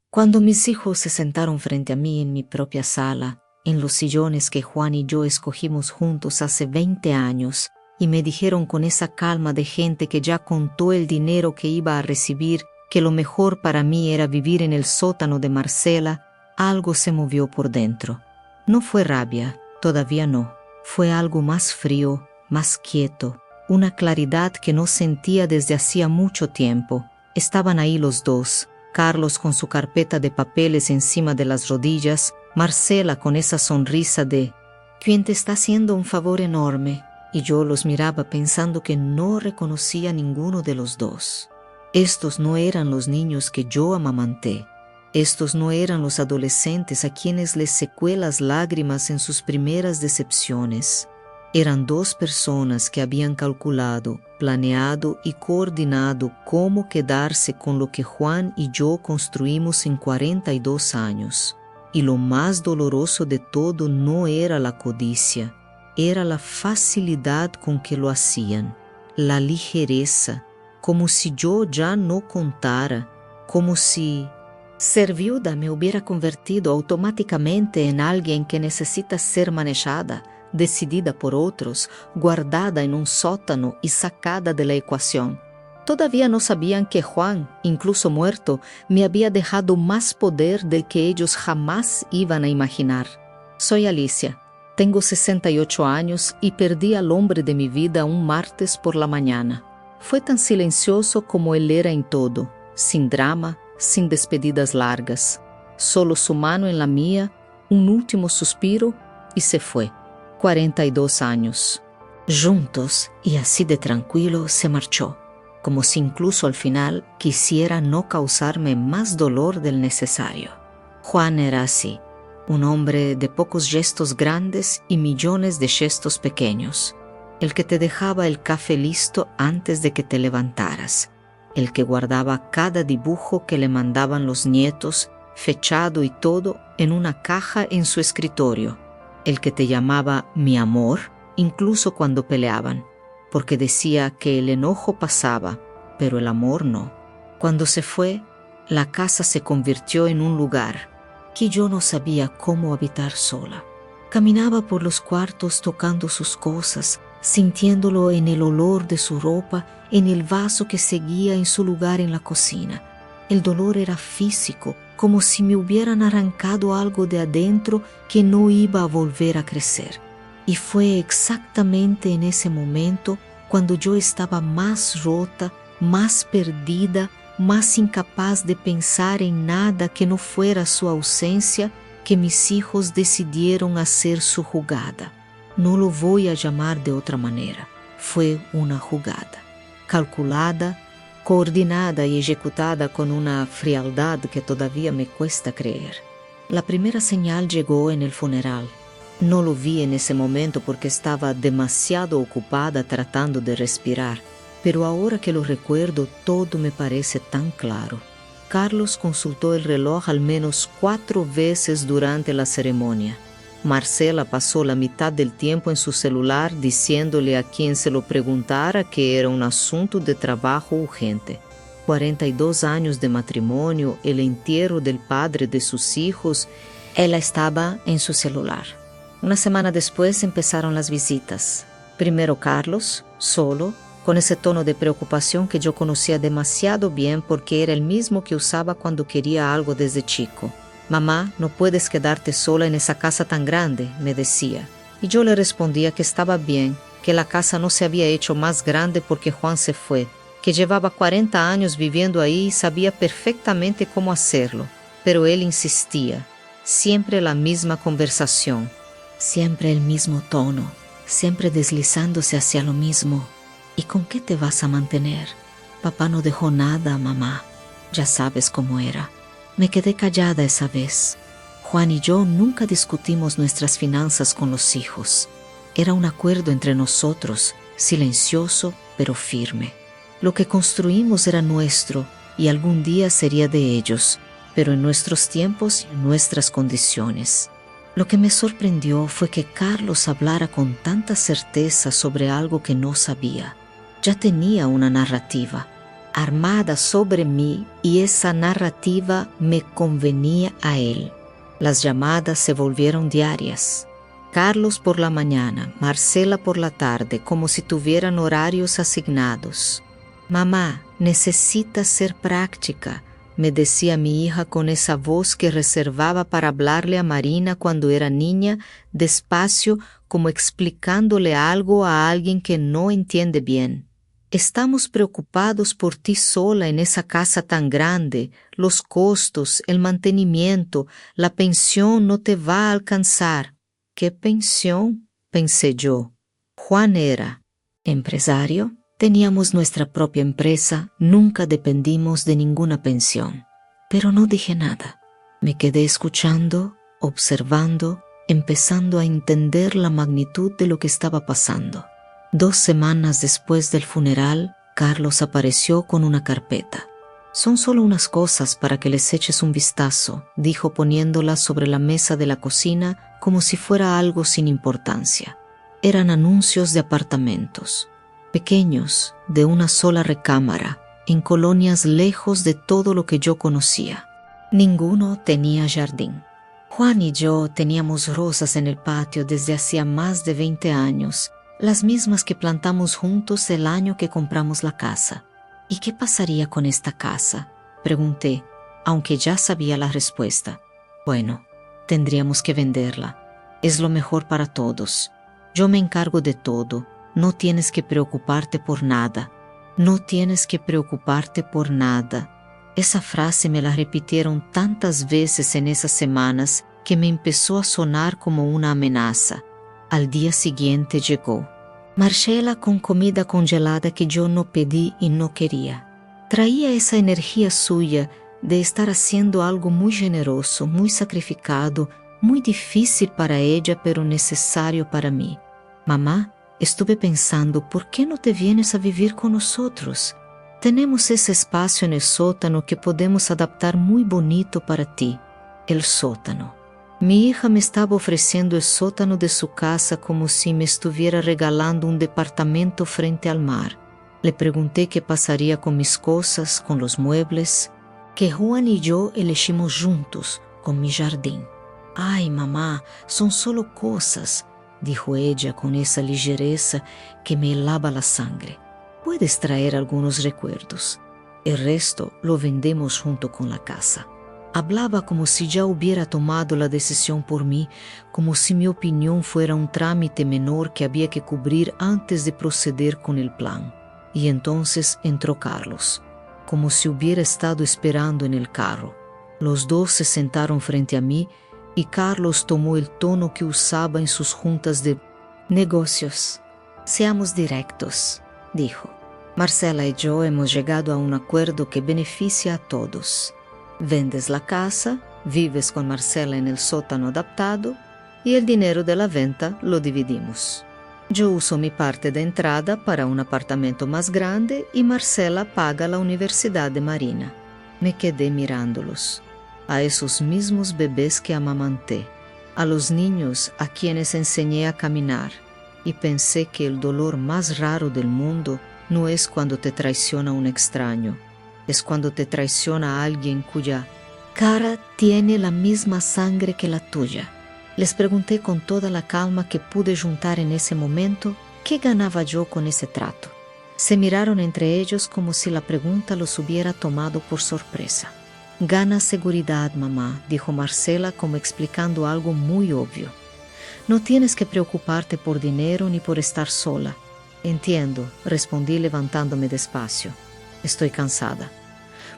Cuando mis hijos se sentaron frente a mí en mi propia sala, en los sillones que Juan y yo escogimos juntos hace 20 años, y me dijeron con esa calma de gente que ya contó el dinero que iba a recibir, que lo mejor para mí era vivir en el sótano de Marcela, algo se movió por dentro. No fue rabia, todavía no. Fue algo más frío, más quieto, una claridad que no sentía desde hacía mucho tiempo. Estaban ahí los dos, Carlos con su carpeta de papeles encima de las rodillas, Marcela con esa sonrisa de «Quien te está haciendo un favor enorme», y yo los miraba pensando que no reconocía a ninguno de los dos. Estos no eran los niños que yo amamanté. Estos no eran los adolescentes a quienes les secó las lágrimas en sus primeras decepciones. Eran dos personas que habían calculado, planeado y coordinado cómo quedarse con lo que Juan y yo construimos en 42 años. Y lo más doloroso de todo no era la codicia, era la facilidad con que lo hacían, la ligereza, como si yo ya no contara, como si ser viuda me hubiera convertido automáticamente en alguien que necesita ser manejada, decidida por otros, guardada en un sótano y sacada de la ecuación. Todavía no sabían que Juan, incluso muerto, me había dejado más poder del que ellos jamás iban a imaginar. Soy Alicia, tengo 68 años y perdí al hombre de mi vida un martes por la mañana. Fue tan silencioso como él era en todo, sin drama, sin despedidas largas. Solo su mano en la mía, un último suspiro y se fue. 42 años. Juntos y así de tranquilo se marchó, como si incluso al final quisiera no causarme más dolor del necesario. Juan era así, un hombre de pocos gestos grandes y millones de gestos pequeños, el que te dejaba el café listo antes de que te levantaras, el que guardaba cada dibujo que le mandaban los nietos, fechado y todo, en una caja en su escritorio, el que te llamaba mi amor, incluso cuando peleaban, porque decía que el enojo pasaba, pero el amor no. Cuando se fue, la casa se convirtió en un lugar que yo no sabía cómo habitar sola. Caminaba por los cuartos tocando sus cosas, sintiéndolo en el olor de su ropa, en el vaso que seguía en su lugar en la cocina. El dolor era físico, como si me hubieran arrancado algo de adentro que no iba a volver a crecer. Y fue exactamente en ese momento cuando yo estaba más rota, más perdida, más incapaz de pensar en nada que no fuera su ausencia, que mis hijos decidieron hacer su jugada. No lo voy a llamar de otra manera. Fue una jugada, calculada, coordinada y ejecutada con una frialdad que todavía me cuesta creer. La primera señal llegó en el funeral. No lo vi en ese momento porque estaba demasiado ocupada tratando de respirar, pero ahora que lo recuerdo todo me parece tan claro. Carlos consultó el reloj al menos 4 veces durante la ceremonia. Marcela pasó la mitad del tiempo en su celular diciéndole a quien se lo preguntara que era un asunto de trabajo urgente. 42 años de matrimonio, el entierro del padre de sus hijos, ella estaba en su celular. Una semana después empezaron las visitas. Primero Carlos, solo, con ese tono de preocupación que yo conocía demasiado bien porque era el mismo que usaba cuando quería algo desde chico. «Mamá, no puedes quedarte sola en esa casa tan grande», me decía. Y yo le respondía que estaba bien, que la casa no se había hecho más grande porque Juan se fue, que llevaba 40 años viviendo ahí y sabía perfectamente cómo hacerlo. Pero él insistía. Siempre la misma conversación. Siempre el mismo tono. Siempre deslizándose hacia lo mismo. ¿Y con qué te vas a mantener? Papá no dejó nada a mamá. Ya sabes cómo era. Me quedé callada esa vez. Juan y yo nunca discutimos nuestras finanzas con los hijos. Era un acuerdo entre nosotros, silencioso pero firme. Lo que construimos era nuestro y algún día sería de ellos, pero en nuestros tiempos y en nuestras condiciones. Lo que me sorprendió fue que Carlos hablara con tanta certeza sobre algo que no sabía. Ya tenía una narrativa. armada sobre mí y esa narrativa me convenía a él. Las llamadas se volvieron diarias. Carlos por la mañana, Marcela por la tarde, como si tuvieran horarios asignados. «Mamá, necesitas ser práctica», me decía mi hija con esa voz que reservaba para hablarle a Marina cuando era niña, despacio, como explicándole algo a alguien que no entiende bien. «Estamos preocupados por ti sola en esa casa tan grande, los costos, el mantenimiento, la pensión no te va a alcanzar». «¿Qué pensión?», pensé yo. Juan era empresario. Teníamos nuestra propia empresa, nunca dependimos de ninguna pensión. Pero no dije nada. Me quedé escuchando, observando, empezando a entender la magnitud de lo que estaba pasando. 2 semanas después del funeral, Carlos apareció con una carpeta. «Son solo unas cosas para que les eches un vistazo», dijo poniéndola sobre la mesa de la cocina como si fuera algo sin importancia. Eran anuncios de apartamentos. Pequeños, de una sola recámara, en colonias lejos de todo lo que yo conocía. Ninguno tenía jardín. Juan y yo teníamos rosas en el patio desde hacía más de 20 años, las mismas que plantamos juntos el año que compramos la casa. «¿Y qué pasaría con esta casa?», pregunté, aunque ya sabía la respuesta. «Bueno, tendríamos que venderla. Es lo mejor para todos. Yo me encargo de todo. No tienes que preocuparte por nada. No tienes que preocuparte por nada». Esa frase me la repitieron tantas veces en esas semanas que me empezó a sonar como una amenaza. Al día siguiente llegó Marcela con comida congelada que yo no pedí y no quería. Traía esa energía suya de estar haciendo algo muy generoso, muy sacrificado, muy difícil para ella, pero necesario para mí. «Mamá, estuve pensando, ¿por qué no te vienes a vivir con nosotros? Tenemos ese espacio en el sótano que podemos adaptar muy bonito para ti». El sótano. Mi hija me estaba ofreciendo el sótano de su casa como si me estuviera regalando un departamento frente al mar. Le pregunté qué pasaría con mis cosas, con los muebles, que Juan y yo elegimos juntos, con mi jardín. «Ay, mamá, son solo cosas», dijo ella con esa ligereza que me helaba la sangre. «Puedes traer algunos recuerdos. El resto lo vendemos junto con la casa». Hablaba como si ya hubiera tomado la decisión por mí, como si mi opinión fuera un trámite menor que había que cubrir antes de proceder con el plan. Y entonces entró Carlos, como si hubiera estado esperando en el carro. Los dos se sentaron frente a mí y Carlos tomó el tono que usaba en sus juntas de negocios. «Seamos directos», dijo. «Marcela y yo hemos llegado a un acuerdo que beneficia a todos. Vendes la casa, vives con Marcela en el sótano adaptado y el dinero de la venta lo dividimos. Yo uso mi parte de entrada para un apartamento más grande y Marcela paga la universidad de Marina». Me quedé mirándolos, a esos mismos bebés que amamanté, a los niños a quienes enseñé a caminar, y pensé que el dolor más raro del mundo no es cuando te traiciona un extraño, es cuando te traiciona alguien cuya cara tiene la misma sangre que la tuya. Les pregunté con toda la calma que pude juntar en ese momento qué ganaba yo con ese trato. Se miraron entre ellos como si la pregunta los hubiera tomado por sorpresa. «Ganas seguridad, mamá», dijo Marcela como explicando algo muy obvio. «No tienes que preocuparte por dinero ni por estar sola». «Entiendo», respondí levantándome despacio. «Estoy cansada.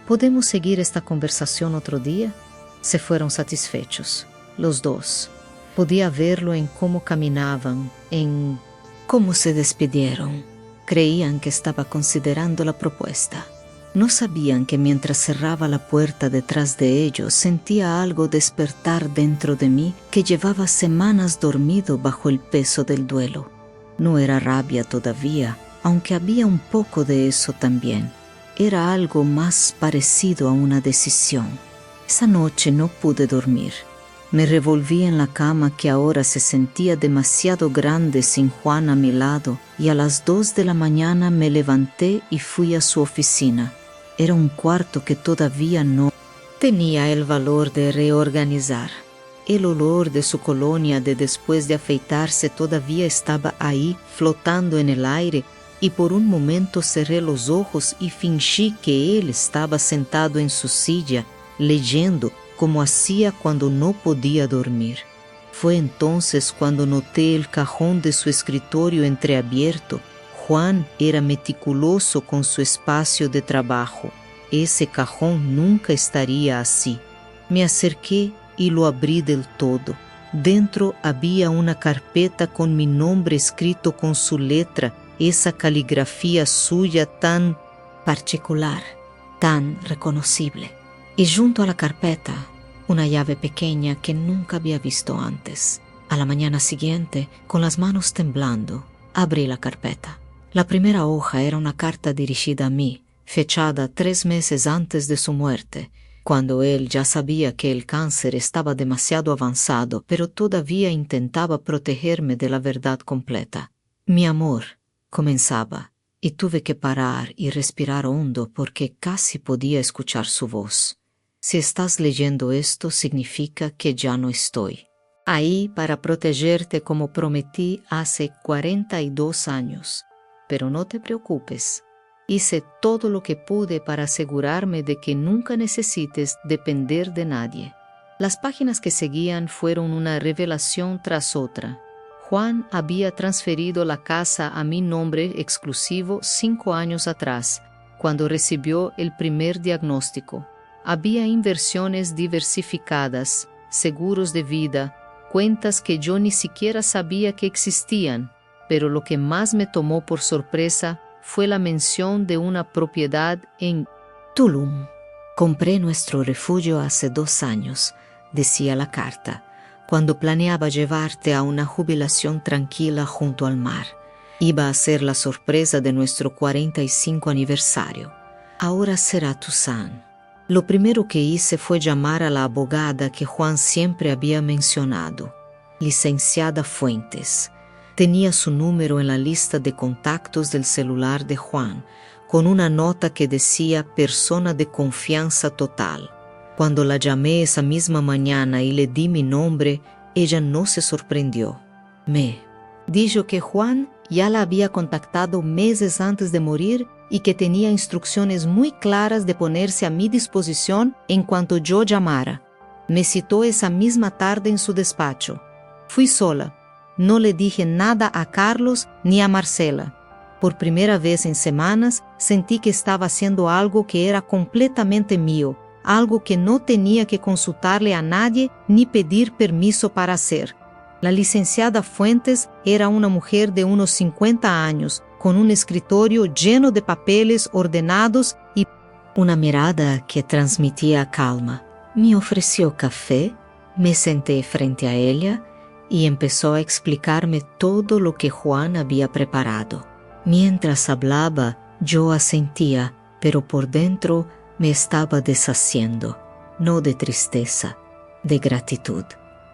¿Podemos seguir esta conversación otro día?» Se fueron satisfechos, los dos. Podía verlo en cómo caminaban, en cómo se despidieron. Creían que estaba considerando la propuesta. No sabían que mientras cerraba la puerta detrás de ellos sentía algo despertar dentro de mí que llevaba semanas dormido bajo el peso del duelo. No era rabia todavía, aunque había un poco de eso también. Era algo más parecido a una decisión. Esa noche no pude dormir. Me revolví en la cama que ahora se sentía demasiado grande sin Juan a mi lado y a las 2 de la mañana me levanté y fui a su oficina. Era un cuarto que todavía no tenía el valor de reorganizar. El olor de su colonia de después de afeitarse todavía estaba ahí, flotando en el aire, y por un momento cerré los ojos y fingí que él estaba sentado en su silla, leyendo como hacía cuando no podía dormir. Fue entonces cuando noté el cajón de su escritorio entreabierto. Juan era meticuloso con su espacio de trabajo. Ese cajón nunca estaría así. Me acerqué y lo abrí del todo. Dentro había una carpeta con mi nombre escrito con su letra, esa caligrafía suya tan particular, tan reconocible. Y junto a la carpeta, una llave pequeña que nunca había visto antes. A la mañana siguiente, con las manos temblando, abrí la carpeta. La primera hoja era una carta dirigida a mí, fechada 3 meses antes de su muerte, cuando él ya sabía que el cáncer estaba demasiado avanzado, pero todavía intentaba protegerme de la verdad completa. Mi amor, comenzaba, y tuve que parar y respirar hondo porque casi podía escuchar su voz. Si estás leyendo esto, significa que ya no estoy ahí para protegerte como prometí hace 42 años. Pero no te preocupes. Hice todo lo que pude para asegurarme de que nunca necesites depender de nadie. Las páginas que seguían fueron una revelación tras otra. Juan había transferido la casa a mi nombre exclusivo 5 años atrás, cuando recibió el primer diagnóstico. Había inversiones diversificadas, seguros de vida, cuentas que yo ni siquiera sabía que existían, pero lo que más me tomó por sorpresa fue la mención de una propiedad en Tulum. Compré nuestro refugio hace 2 años, decía la carta, cuando planeaba llevarte a una jubilación tranquila junto al mar. Iba a ser la sorpresa de nuestro 45 aniversario. Ahora será Tucson. Lo primero que hice fue llamar a la abogada que Juan siempre había mencionado, licenciada Fuentes. Tenía su número en la lista de contactos del celular de Juan, con una nota que decía persona de confianza total. Cuando la llamé esa misma mañana y le di mi nombre, ella no se sorprendió. Me dijo que Juan ya la había contactado meses antes de morir y que tenía instrucciones muy claras de ponerse a mi disposición en cuanto yo llamara. Me citó esa misma tarde en su despacho. Fui sola. No le dije nada a Carlos ni a Marcela. Por primera vez en semanas sentí que estaba haciendo algo que era completamente mío, algo que no tenía que consultarle a nadie ni pedir permiso para hacer. La licenciada Fuentes era una mujer de unos 50 años, con un escritorio lleno de papeles ordenados y una mirada que transmitía calma. Me ofreció café, me senté frente a ella y empezó a explicarme todo lo que Juan había preparado. Mientras hablaba, yo asentía, pero por dentro me estaba deshaciendo, no de tristeza, de gratitud.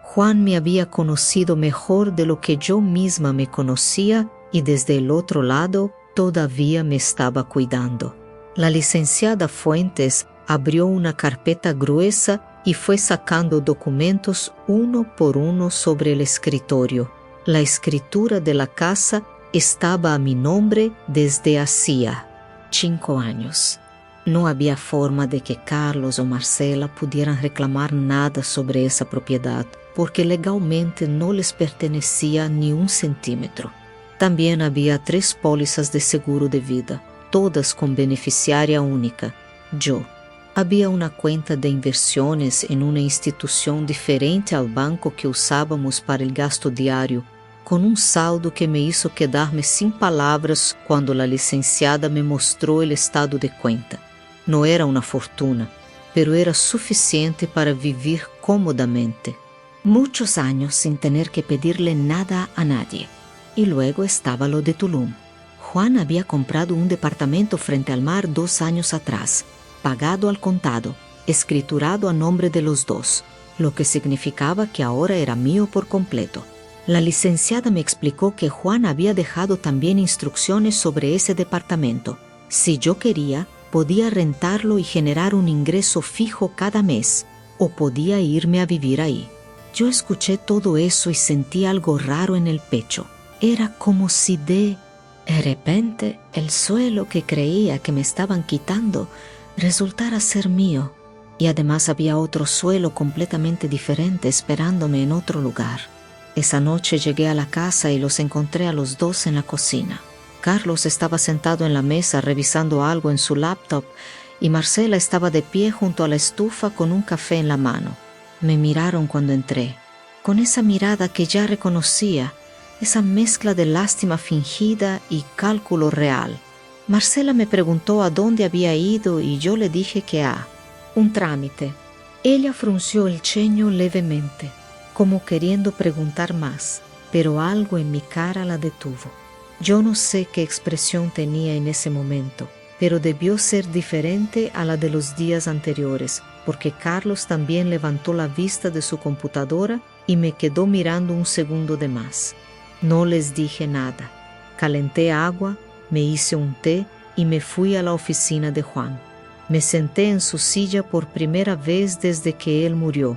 Juan me había conocido mejor de lo que yo misma me conocía y desde el otro lado todavía me estaba cuidando. La licenciada Fuentes abrió una carpeta gruesa y fue sacando documentos uno por uno sobre el escritorio. La escritura de la casa estaba a mi nombre desde hacía 5 años. No había forma de que Carlos o Marcela pudieran reclamar nada sobre esa propiedad, porque legalmente no les pertenecía ni 1 centímetro. También había 3 pólizas de seguro de vida, todas con beneficiaria única, yo. Había una cuenta de inversiones en una institución diferente al banco que usábamos para el gasto diario, con un saldo que me hizo quedarme sin palabras cuando la licenciada me mostró el estado de cuenta. No era una fortuna, pero era suficiente para vivir cómodamente. Muchos años sin tener que pedirle nada a nadie. Y luego estaba lo de Tulum. Juan había comprado un departamento frente al mar 2 años atrás, pagado al contado, escriturado a nombre de los dos, lo que significaba que ahora era mío por completo. La licenciada me explicó que Juan había dejado también instrucciones sobre ese departamento. Si yo quería, podía rentarlo y generar un ingreso fijo cada mes, o podía irme a vivir ahí. Yo escuché todo eso y sentí algo raro en el pecho. Era como si de repente el suelo que creía que me estaban quitando resultara ser mío, y además había otro suelo completamente diferente esperándome en otro lugar. Esa noche llegué a la casa y los encontré a los dos en la cocina. Carlos estaba sentado en la mesa revisando algo en su laptop y Marcela estaba de pie junto a la estufa con un café en la mano. Me miraron cuando entré, con esa mirada que ya reconocía, esa mezcla de lástima fingida y cálculo real. Marcela me preguntó a dónde había ido y yo le dije que a un trámite. Ella frunció el ceño levemente, como queriendo preguntar más, pero algo en mi cara la detuvo. Yo no sé qué expresión tenía en ese momento, pero debió ser diferente a la de los días anteriores, porque Carlos también levantó la vista de su computadora y me quedó mirando un segundo de más. No les dije nada. Calenté agua, me hice un té y me fui a la oficina de Juan. Me senté en su silla por primera vez desde que él murió.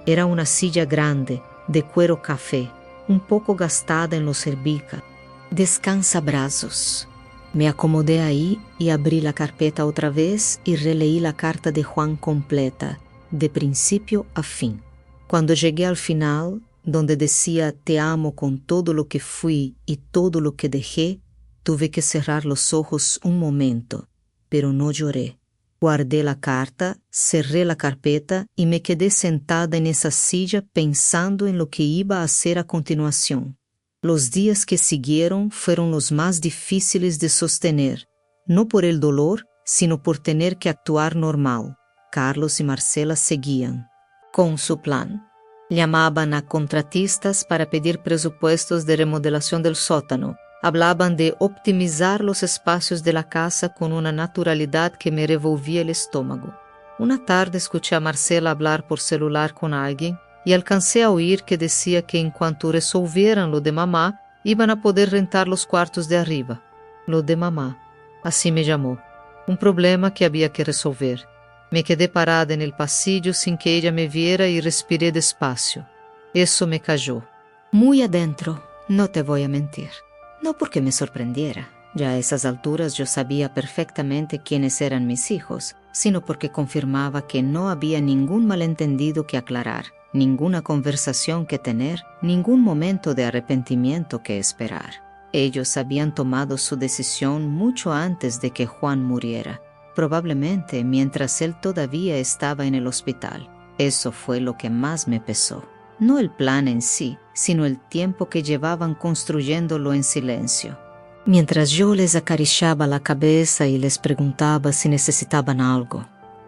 Era una silla grande, de cuero café, un poco gastada en los cervicales. Descansabrazos. Me acomodé ahí y abrí la carpeta otra vez y releí la carta de Juan completa, de principio a fin. Cuando llegué al final, donde decía te amo con todo lo que fui y todo lo que dejé, tuve que cerrar los ojos un momento, pero no lloré. Guardé la carta, cerré la carpeta y me quedé sentada en esa silla pensando en lo que iba a hacer a continuación. Los días que siguieron fueron los más difíciles de sostener, no por el dolor, sino por tener que actuar normal. Carlos y Marcela seguían con su plan. Llamaban a contratistas para pedir presupuestos de remodelación del sótano. Hablaban de optimizar los espacios de la casa con una naturalidad que me revolvía el estómago. Una tarde escuché a Marcela hablar por celular con alguien y alcancé a oír que decía que en cuanto resolvieran lo de mamá, iban a poder rentar los cuartos de arriba. Lo de mamá, así me llamó. Un problema que había que resolver. Me quedé parada en el pasillo sin que ella me viera y respiré despacio. Eso me cayó. Muy adentro, no te voy a mentir. No porque me sorprendiera. Ya a esas alturas yo sabía perfectamente quiénes eran mis hijos, sino porque confirmaba que no había ningún malentendido que aclarar, ninguna conversación que tener, ningún momento de arrepentimiento que esperar. Ellos habían tomado su decisión mucho antes de que Juan muriera, probablemente mientras él todavía estaba en el hospital. Eso fue lo que más me pesó. No el plan en sí, sino el tiempo que llevaban construyéndolo en silencio. Mientras yo les acariciaba la cabeza y les preguntaba si necesitaban algo.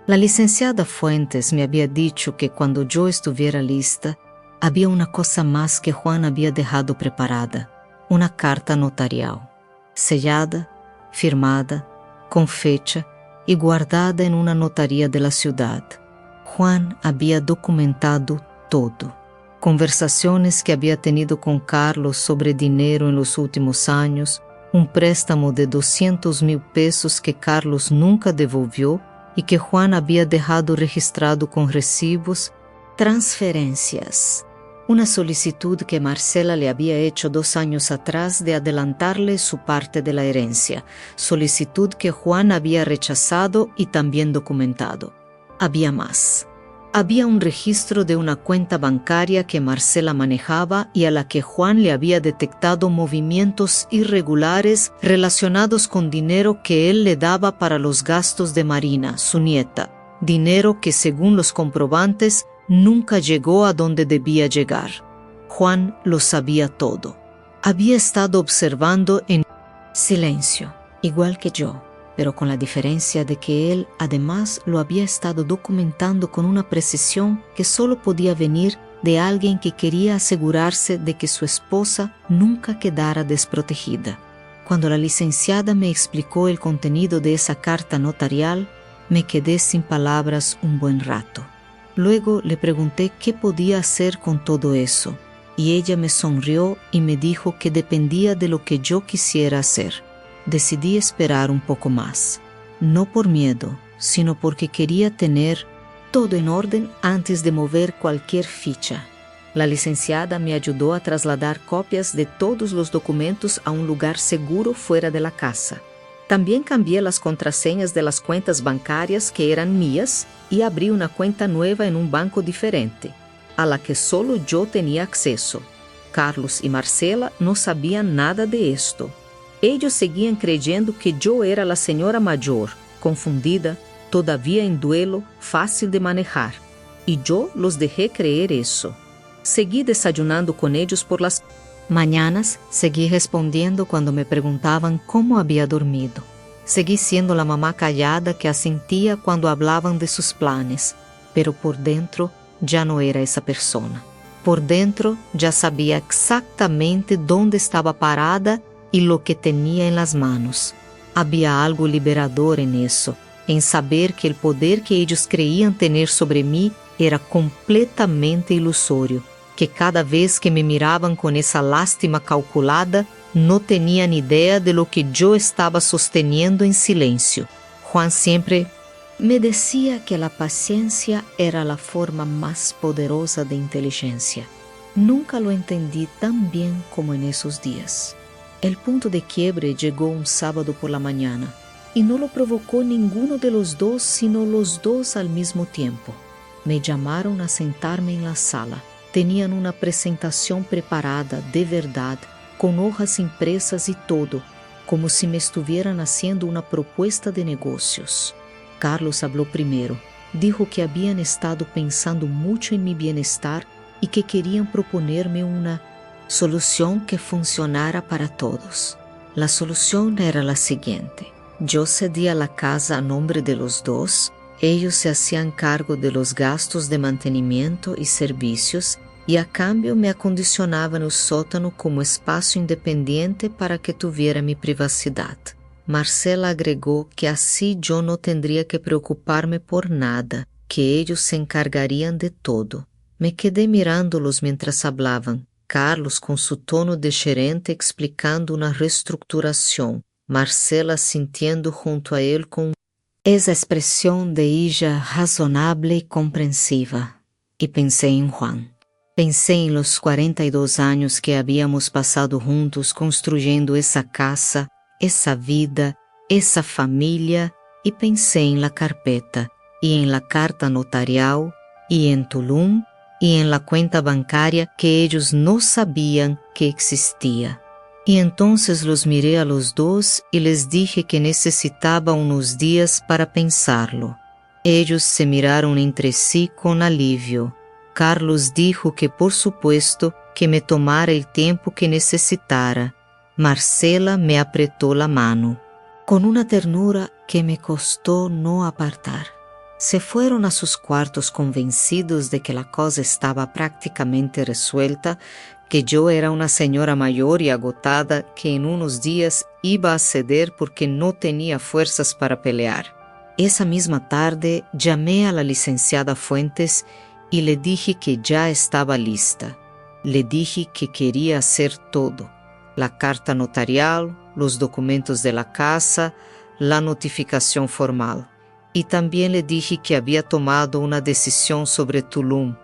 La licenciada Fuentes me había dicho que cuando yo estuviera lista, había una cosa más que Juan había dejado preparada, una carta notarial, sellada, firmada, con fecha y guardada en una notaría de la ciudad. Juan había documentado todo. Conversaciones que había tenido con Carlos sobre dinero en los últimos años, un préstamo de 200,000 pesos que Carlos nunca devolvió y que Juan había dejado registrado con recibos, transferencias, una solicitud que Marcela le había hecho 2 años atrás de adelantarle su parte de la herencia, solicitud que Juan había rechazado y también documentado. Había más. Había un registro de una cuenta bancaria que Marcela manejaba y a la que Juan le había detectado movimientos irregulares relacionados con dinero que él le daba para los gastos de Marina, su nieta, dinero que según los comprobantes nunca llegó a donde debía llegar. Juan lo sabía todo. Había estado observando en silencio, igual que yo, pero con la diferencia de que él además lo había estado documentando con una precisión que solo podía venir de alguien que quería asegurarse de que su esposa nunca quedara desprotegida. Cuando la licenciada me explicó el contenido de esa carta notarial, me quedé sin palabras un buen rato. Luego le pregunté qué podía hacer con todo eso, y ella me sonrió y me dijo que dependía de lo que yo quisiera hacer. Decidí esperar un poco más. no por miedo, sino porque quería tener todo en orden antes de mover cualquier ficha. La licenciada me ayudó a trasladar copias de todos los documentos a un lugar seguro fuera de la casa. También cambié las contraseñas de las cuentas bancarias que eran mías y abrí una cuenta nueva en un banco diferente, a la que solo yo tenía acceso. Carlos y Marcela no sabían nada de esto. Ellos seguían creyendo que yo era la señora mayor, confundida, todavía en duelo, fácil de manejar. Y yo los dejé creer eso. Seguí desayunando con ellos por las mañanas, seguí respondiendo cuando me preguntaban cómo había dormido. Seguí siendo la mamá callada que asentía cuando hablaban de sus planes, pero por dentro ya no era esa persona. Por dentro ya sabía exactamente dónde estaba parada y lo que tenía en las manos. Había algo liberador en eso, en saber que el poder que ellos creían tener sobre mí era completamente ilusorio, que cada vez que me miraban con esa lástima calculada, no tenían idea de lo que yo estaba sosteniendo en silencio. Juan siempre me decía que la paciencia era la forma más poderosa de inteligencia. Nunca lo entendí tan bien como en esos días. El punto de quiebre llegó un sábado por la mañana, y no lo provocó ninguno de los dos, sino los dos al mismo tiempo. Me llamaron a sentarme en la sala. Tenían una presentación preparada, de verdad, con hojas impresas y todo, como si me estuvieran haciendo una propuesta de negocios. Carlos habló primero. Dijo que habían estado pensando mucho en mi bienestar y que querían proponerme una solución que funcionara para todos. La solución era la siguiente. Yo cedía la casa a nombre de los dos, ellos se hacían cargo de los gastos de mantenimiento y servicios y a cambio me acondicionaban el sótano como espacio independiente para que tuviera mi privacidad. Marcela agregó que así yo no tendría que preocuparme por nada, que ellos se encargarían de todo. Me quedé mirándolos mientras hablaban. Carlos con su tono de gerente explicando una reestructuración, Marcela sintiendo junto a él con esa expresión de ella razonable y comprensiva. Y pensé en Juan. Pensé en los 42 años que habíamos pasado juntos construyendo esa casa, esa vida, esa familia, y pensé en la carpeta, y en la carta notarial, y en Tulum, y en la cuenta bancaria que ellos no sabían que existía. Y entonces los miré a los dos y les dije que necesitaba unos días para pensarlo. Ellos se miraron entre sí con alivio. Carlos dijo que por supuesto que me tomara el tiempo que necesitara. Marcela me apretó la mano, con una ternura que me costó no apartar. Se fueron a sus cuartos convencidos de que la cosa estaba prácticamente resuelta, que yo era una señora mayor y agotada que en unos días iba a ceder porque no tenía fuerzas para pelear. Esa misma tarde llamé a la licenciada Fuentes y le dije que ya estaba lista. Le dije que quería hacer todo: la carta notarial, los documentos de la casa, la notificación formal. Y también le dije que había tomado una decisión sobre Tulum.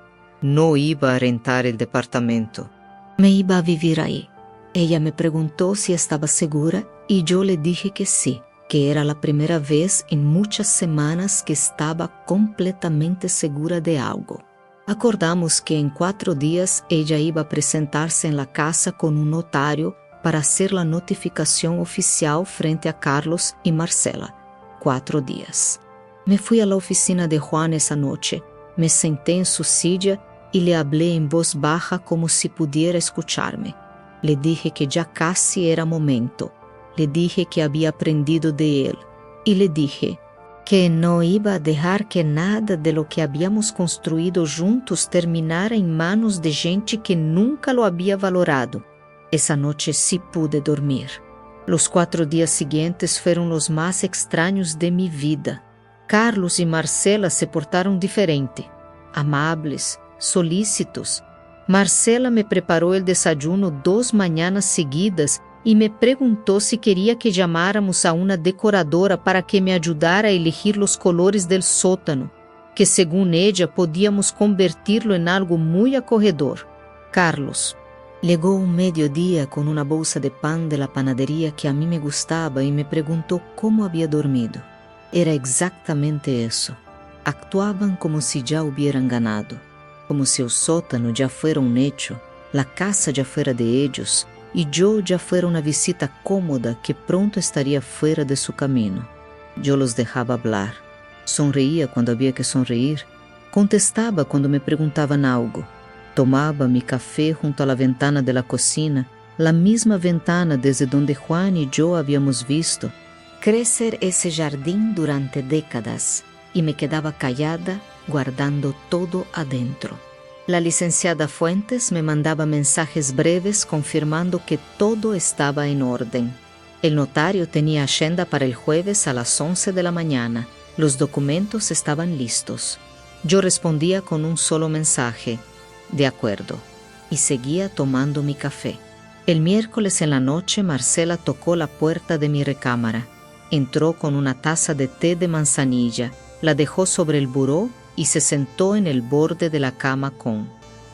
No iba a rentar el departamento. Me iba a vivir ahí. Ella me preguntó si estaba segura y yo le dije que sí, que era la primera vez en muchas semanas que estaba completamente segura de algo. Acordamos que en 4 días ella iba a presentarse en la casa con un notario para hacer la notificación oficial frente a Carlos y Marcela. 4 días. Me fui a la oficina de Juan esa noche, me senté en su silla y le hablé en voz baja como si pudiera escucharme. Le dije que ya casi era momento. Le dije que había aprendido de él. Y le dije que no iba a dejar que nada de lo que habíamos construido juntos terminara en manos de gente que nunca lo había valorado. Esa noche sí pude dormir. Los 4 días siguientes fueron los más extraños de mi vida. Carlos y Marcela se portaron diferente, amables, solícitos. Marcela me preparó el desayuno 2 mañanas seguidas y me preguntó si quería que llamáramos a una decoradora para que me ayudara a elegir los colores del sótano, que según ella podíamos convertirlo en algo muy acogedor. Carlos. Llegó un mediodía con una bolsa de pan de la panadería que a mí me gustaba y me preguntó cómo había dormido. Era exactamente eso. Actuaban como si ya hubieran ganado, como si el sótano ya fuera un hecho, la casa ya fuera de ellos, y yo ya fuera una visita cómoda que pronto estaría fuera de su camino. Yo los dejaba hablar. Sonreía cuando había que sonreír. Contestaba cuando me preguntaban algo. Tomaba mi café junto a la ventana de la cocina, la misma ventana desde donde Juan y yo habíamos visto crecer ese jardín durante décadas, y me quedaba callada, guardando todo adentro. La licenciada Fuentes me mandaba mensajes breves confirmando que todo estaba en orden. El notario tenía agenda para el jueves a las 11 de la mañana. Los documentos estaban listos. Yo respondía con un solo mensaje: de acuerdo, y seguía tomando mi café. El miércoles en la noche Marcela tocó la puerta de mi recámara. Entró con una taza de té de manzanilla, la dejó sobre el buró y se sentó en el borde de la cama con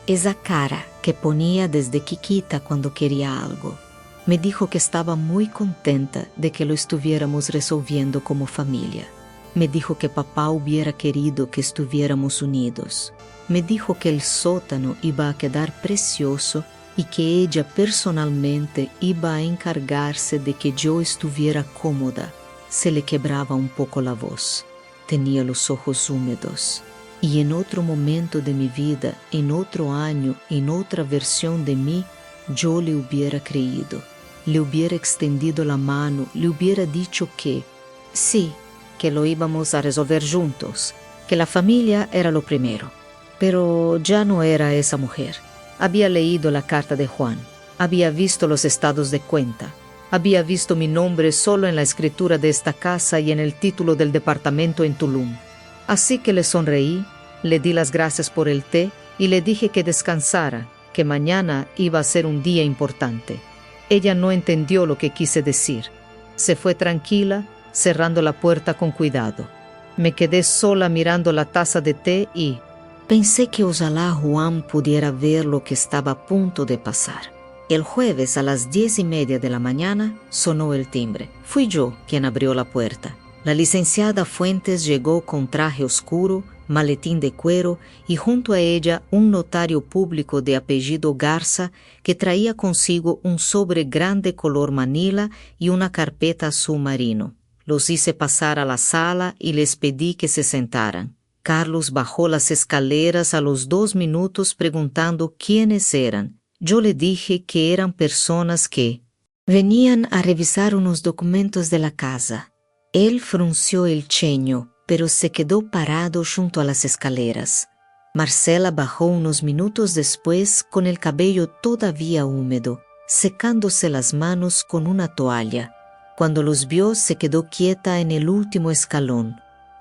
esa cara que ponía desde chiquita cuando quería algo. Me dijo que estaba muy contenta de que lo estuviéramos resolviendo como familia. Me dijo que papá hubiera querido que estuviéramos unidos. Me dijo que el sótano iba a quedar precioso y que ella personalmente iba a encargarse de que yo estuviera cómoda. Se le quebraba un poco la voz. Tenía los ojos húmedos. Y en otro momento de mi vida, en otro año, en otra versión de mí, yo le hubiera creído. Le hubiera extendido la mano, le hubiera dicho que sí, que lo íbamos a resolver juntos, que la familia era lo primero. Pero ya no era esa mujer. Había leído la carta de Juan, había visto los estados de cuenta, había visto mi nombre solo en la escritura de esta casa y en el título del departamento en Tulum. Así que le sonreí, le di las gracias por el té y le dije que descansara, que mañana iba a ser un día importante. Ella no entendió lo que quise decir. Se fue tranquila, cerrando la puerta con cuidado. Me quedé sola mirando la taza de té y pensé que ojalá Juan pudiera ver lo que estaba a punto de pasar. El jueves a las 10:30 de la mañana sonó el timbre. Fui yo quien abrió la puerta. La licenciada Fuentes llegó con traje oscuro, maletín de cuero y junto a ella un notario público de apellido Garza que traía consigo un sobre grande color manila y una carpeta azul marino. Los hice pasar a la sala y les pedí que se sentaran. Carlos bajó las escaleras a los 2 minutos preguntando quiénes eran. Yo le dije que eran personas que venían a revisar unos documentos de la casa. Él frunció el ceño, pero se quedó parado junto a las escaleras. Marcela bajó unos minutos después con el cabello todavía húmedo, secándose las manos con una toalla. Cuando los vio, se quedó quieta en el último escalón.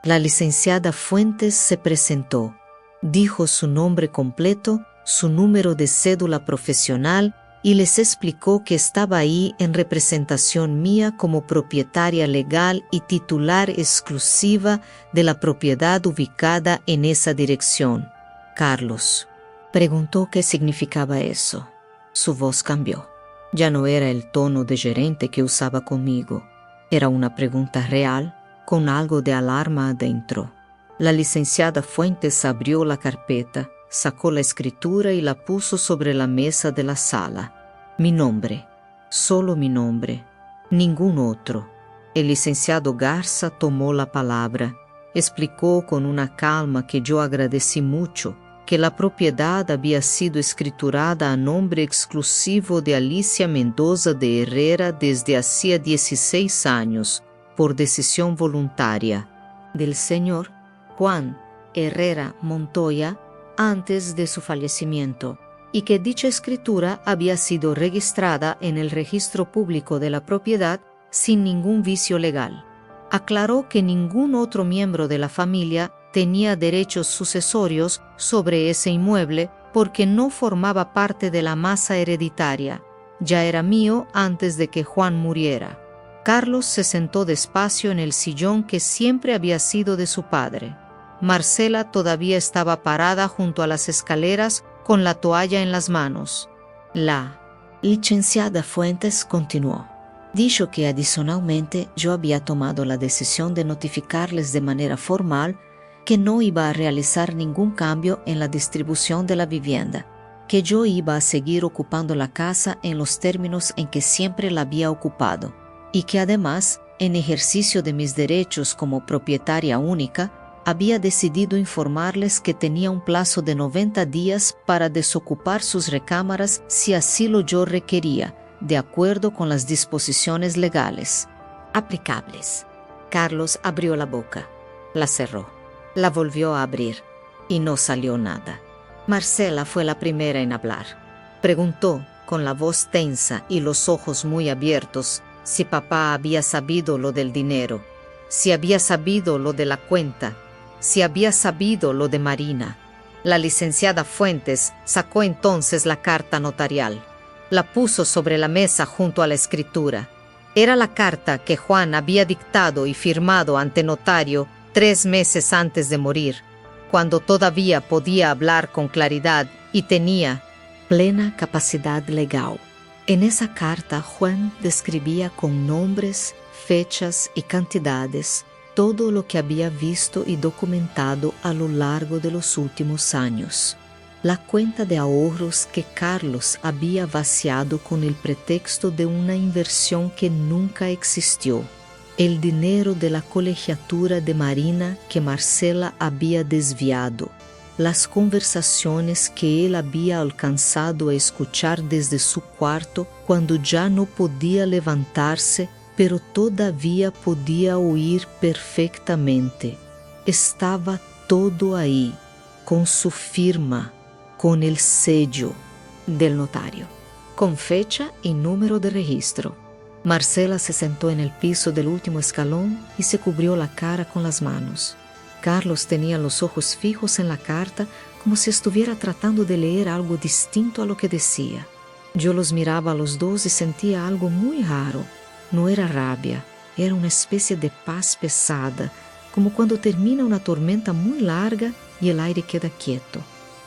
La licenciada Fuentes se presentó, dijo su nombre completo, su número de cédula profesional y les explicó que estaba ahí en representación mía como propietaria legal y titular exclusiva de la propiedad ubicada en esa dirección. Carlos preguntó qué significaba eso. Su voz cambió. Ya no era el tono de gerente que usaba conmigo. Era una pregunta real, con algo de alarma adentro. La licenciada Fuentes abrió la carpeta, sacó la escritura y la puso sobre la mesa de la sala. Mi nombre, solo mi nombre, ningún otro. El licenciado Garza tomó la palabra, explicó con una calma que yo agradecí mucho, que la propiedad había sido escriturada a nombre exclusivo de Alicia Mendoza de Herrera desde hacía 16 años, por decisión voluntaria, del señor Juan Herrera Montoya antes de su fallecimiento, y que dicha escritura había sido registrada en el registro público de la propiedad sin ningún vicio legal. Aclaró que ningún otro miembro de la familia tenía derechos sucesorios sobre ese inmueble porque no formaba parte de la masa hereditaria, Ya era mío antes de que Juan muriera. Carlos se sentó despacio en el sillón que siempre había sido de su padre. Marcela todavía estaba parada junto a las escaleras con la toalla en las manos. La licenciada Fuentes continuó. Dijo que adicionalmente yo había tomado la decisión de notificarles de manera formal que no iba a realizar ningún cambio en la distribución de la vivienda, que yo iba a seguir ocupando la casa en los términos en que siempre la había ocupado, y que además, en ejercicio de mis derechos como propietaria única, había decidido informarles que tenía un plazo de 90 días para desocupar sus recámaras si así lo yo requería, de acuerdo con las disposiciones legales aplicables. Carlos abrió la boca, la cerró, la volvió a abrir y no salió nada. Marcela fue la primera en hablar. Preguntó, con la voz tensa y los ojos muy abiertos, si papá había sabido lo del dinero, si había sabido lo de la cuenta, si había sabido lo de Marina. La licenciada Fuentes sacó entonces la carta notarial. La puso sobre la mesa junto a la escritura. Era la carta que Juan había dictado y firmado ante notario 3 meses antes de morir, cuando todavía podía hablar con claridad y tenía plena capacidad legal. En esa carta Juan describía con nombres, fechas y cantidades todo lo que había visto y documentado a lo largo de los últimos años. La cuenta de ahorros que Carlos había vaciado con el pretexto de una inversión que nunca existió, el dinero de la colegiatura de Marina que Marcela había desviado, las conversaciones que él había alcanzado a escuchar desde su cuarto cuando ya no podía levantarse, pero todavía podía oír perfectamente. Estaba todo ahí, con su firma, con el sello del notario, con fecha y número de registro. Marcela se sentó en el piso del último escalón y se cubrió la cara con las manos. Carlos tenía los ojos fijos en la carta como si estuviera tratando de leer algo distinto a lo que decía. Yo los miraba a los dos y sentía algo muy raro. No era rabia, era una especie de paz pesada, como cuando termina una tormenta muy larga y el aire queda quieto.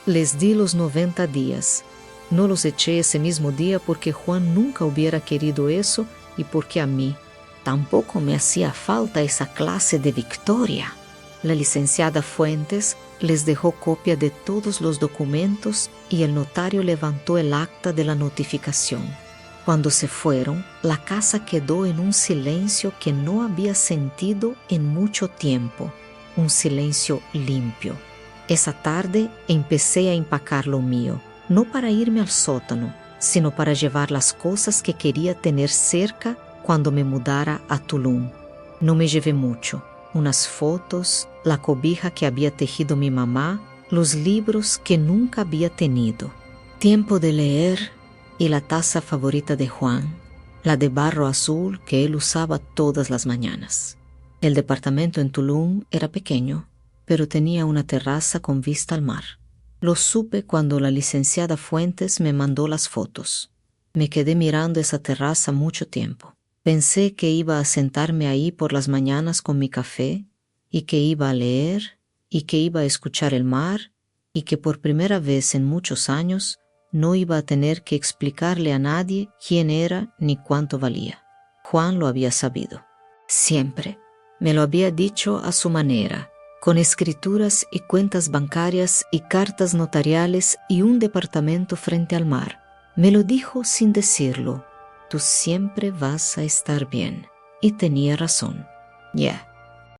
Les di los 90 días. No los eché ese mismo día porque Juan nunca hubiera querido eso y porque a mí tampoco me hacía falta esa clase de victoria. La licenciada Fuentes les dejó copia de todos los documentos y el notario levantó el acta de la notificación. Cuando se fueron, la casa quedó en un silencio que no había sentido en mucho tiempo, un silencio limpio. Esa tarde empecé a empacar lo mío, no para irme al sótano, sino para llevar las cosas que quería tener cerca cuando me mudara a Tulum. No me llevé mucho, unas fotos, la cobija que había tejido mi mamá, los libros que nunca había tenido, tiempo de leer y la taza favorita de Juan, la de barro azul que él usaba todas las mañanas. El departamento en Tulum era pequeño, pero tenía una terraza con vista al mar. Lo supe cuando la licenciada Fuentes me mandó las fotos. Me quedé mirando esa terraza mucho tiempo. Pensé que iba a sentarme ahí por las mañanas con mi café, y que iba a leer, y que iba a escuchar el mar, y que por primera vez en muchos años no iba a tener que explicarle a nadie quién era ni cuánto valía. Juan lo había sabido. Siempre. Me lo había dicho a su manera, con escrituras y cuentas bancarias y cartas notariales y un departamento frente al mar. Me lo dijo sin decirlo. Tú siempre vas a estar bien. Y tenía razón. Ya.